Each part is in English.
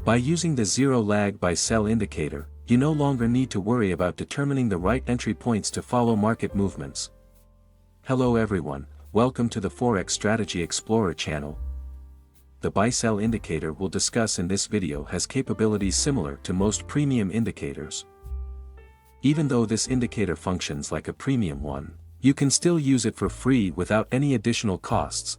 By using the zero lag buy-sell indicator, you no longer need to worry about determining the right entry points to follow market movements. Hello everyone, welcome to the Forex Strategy Explorer channel. The buy-sell indicator we'll discuss in this video has capabilities similar to most premium indicators. Even though this indicator functions like a premium one, you can still use it for free without any additional costs.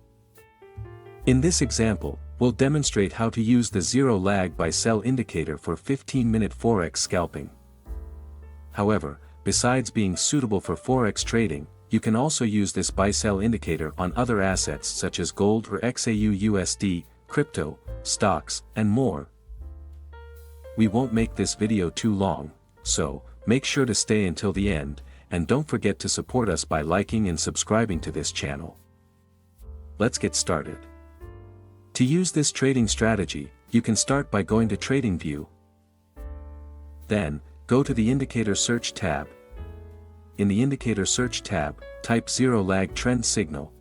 In this example, we'll demonstrate how to use the zero lag buy-sell indicator for 15-minute Forex scalping. However, besides being suitable for Forex trading, you can also use this buy-sell indicator on other assets such as gold or XAU/USD, crypto, stocks, and more. We won't make this video too long, so make sure to stay until the end, and don't forget to support us by liking and subscribing to this channel. Let's get started. To use this trading strategy, you can start by going to Trading View. Then, go to the Indicator Search tab. In the Indicator Search tab, type Zero Lag Trend Signal.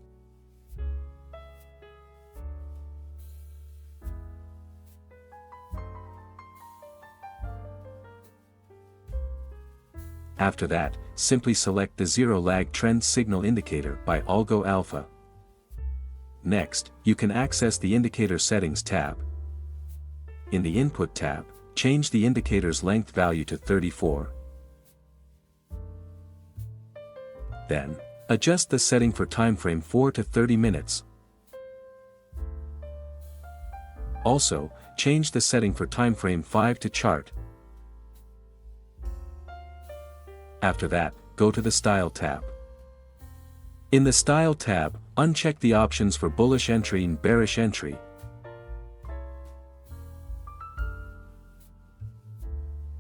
After that, simply select the Zero Lag Trend Signal Indicator by Algo Alpha. Next, you can access the Indicator Settings tab. In the Input tab, change the indicator's length value to 34. Then, adjust the setting for timeframe 4 to 30 minutes. Also, change the setting for timeframe 5 to chart. After that, go to the Style tab. In the Style tab, uncheck the options for bullish entry and bearish entry.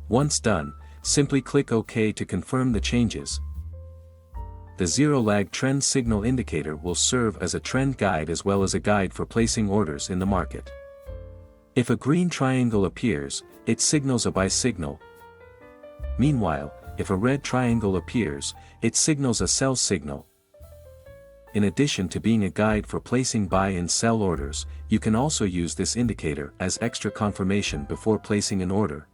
Once done, simply click OK to confirm the changes. The Zero Lag Trend Signal Indicator will serve as a trend guide as well as a guide for placing orders in the market. If a green triangle appears, it signals a buy signal. Meanwhile, if a red triangle appears, it signals a sell signal. In addition to being a guide for placing buy and sell orders, you can also use this indicator as extra confirmation before placing an order.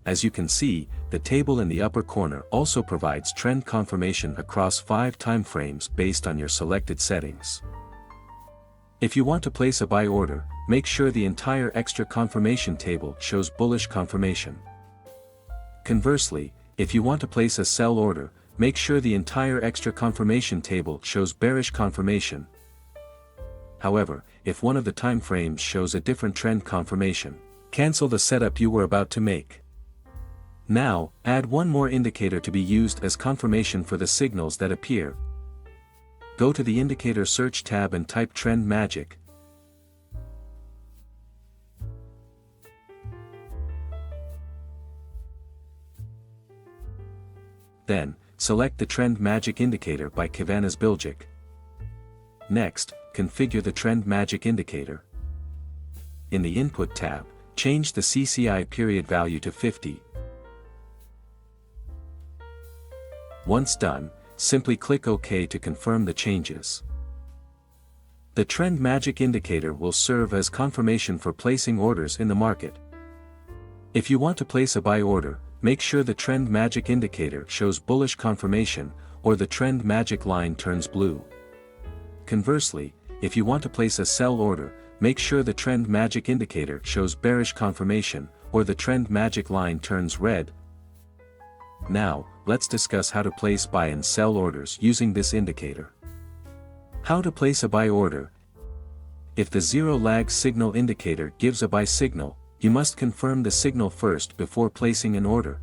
As you can see, the table in the upper corner also provides trend confirmation across 5 time frames based on your selected settings. If you want to place a buy order, make sure the entire extra confirmation table shows bullish confirmation. Conversely, if you want to place a sell order, make sure the entire extra confirmation table shows bearish confirmation. However, if one of the time frames shows a different trend confirmation, cancel the setup you were about to make. Now, add one more indicator to be used as confirmation for the signals that appear. Go to the Indicator Search tab and type Trend Magic. Then, select the Trend Magic Indicator by Kavanas Bilgic. Next, configure the Trend Magic Indicator. In the Input tab, change the CCI period value to 50. Once done, simply click OK to confirm the changes. The Trend Magic Indicator will serve as confirmation for placing orders in the market. If you want to place a buy order, make sure the Trend Magic Indicator shows bullish confirmation, or the Trend Magic line turns blue. Conversely, if you want to place a sell order, make sure the Trend Magic Indicator shows bearish confirmation, or the Trend Magic line turns red. Now, let's discuss how to place buy and sell orders using this indicator. How to place a buy order. If the Zero Lag Signal Indicator gives a buy signal, you must confirm the signal first before placing an order.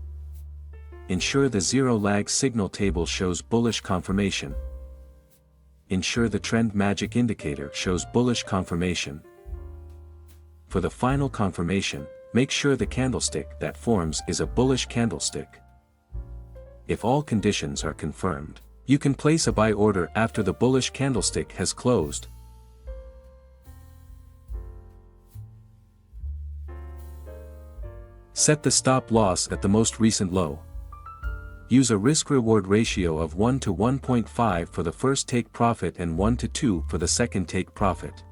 Ensure the Zero Lag Signal table shows bullish confirmation. Ensure the Trend Magic Indicator shows bullish confirmation. For the final confirmation, make sure the candlestick that forms is a bullish candlestick. If all conditions are confirmed, you can place a buy order after the bullish candlestick has closed. Set the stop loss at the most recent low. Use a risk-reward ratio of 1 to 1.5 for the first take profit and 1 to 2 for the second take profit.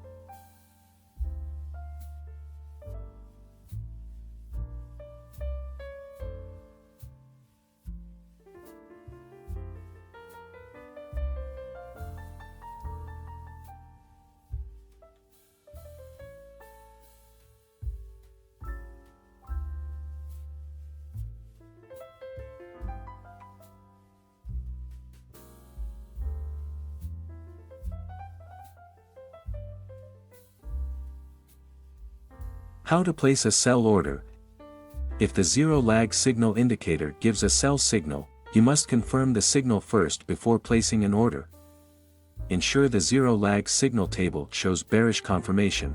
How to place a sell order. If the zero lag signal indicator gives a sell signal, you must confirm the signal first before placing an order. Ensure the zero lag signal table shows bearish confirmation.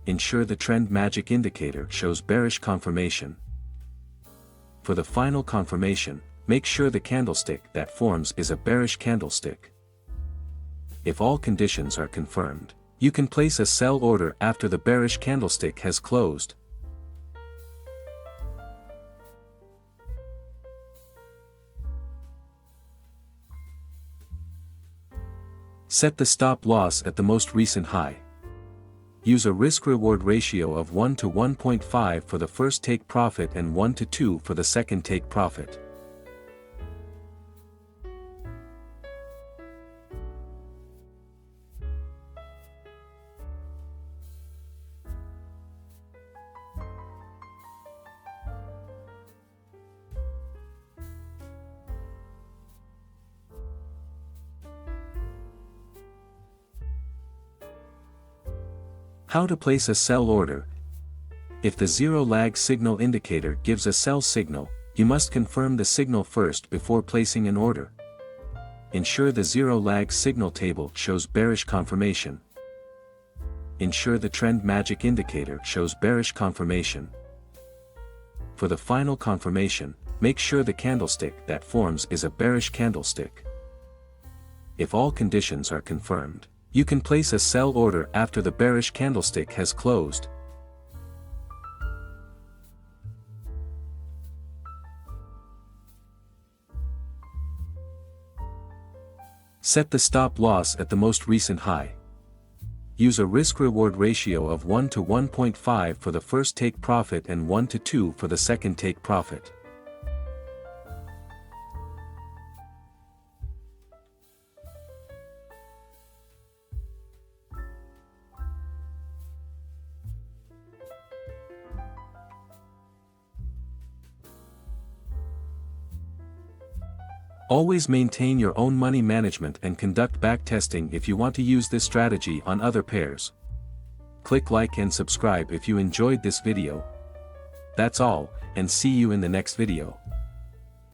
Ensure the trend magic indicator shows bearish confirmation. For the final confirmation, make sure the candlestick that forms is a bearish candlestick. If all conditions are confirmed, you can place a sell order after the bearish candlestick has closed. Set the stop loss at the most recent high. Use a risk-reward ratio of 1 to 1.5 for the first take profit and 1 to 2 for the second take profit. How to place a sell order. If the zero lag signal indicator gives a sell signal, you must confirm the signal first before placing an order. Ensure the zero lag signal table shows bearish confirmation. Ensure the trend magic indicator shows bearish confirmation. For the final confirmation, make sure the candlestick that forms is a bearish candlestick. If all conditions are confirmed, you can place a sell order after the bearish candlestick has closed. Set the stop loss at the most recent high. Use a risk-reward ratio of 1 to 1.5 for the first take profit and 1 to 2 for the second take profit. Always maintain your own money management and conduct backtesting if you want to use this strategy on other pairs. Click like and subscribe if you enjoyed this video. That's all, and see you in the next video.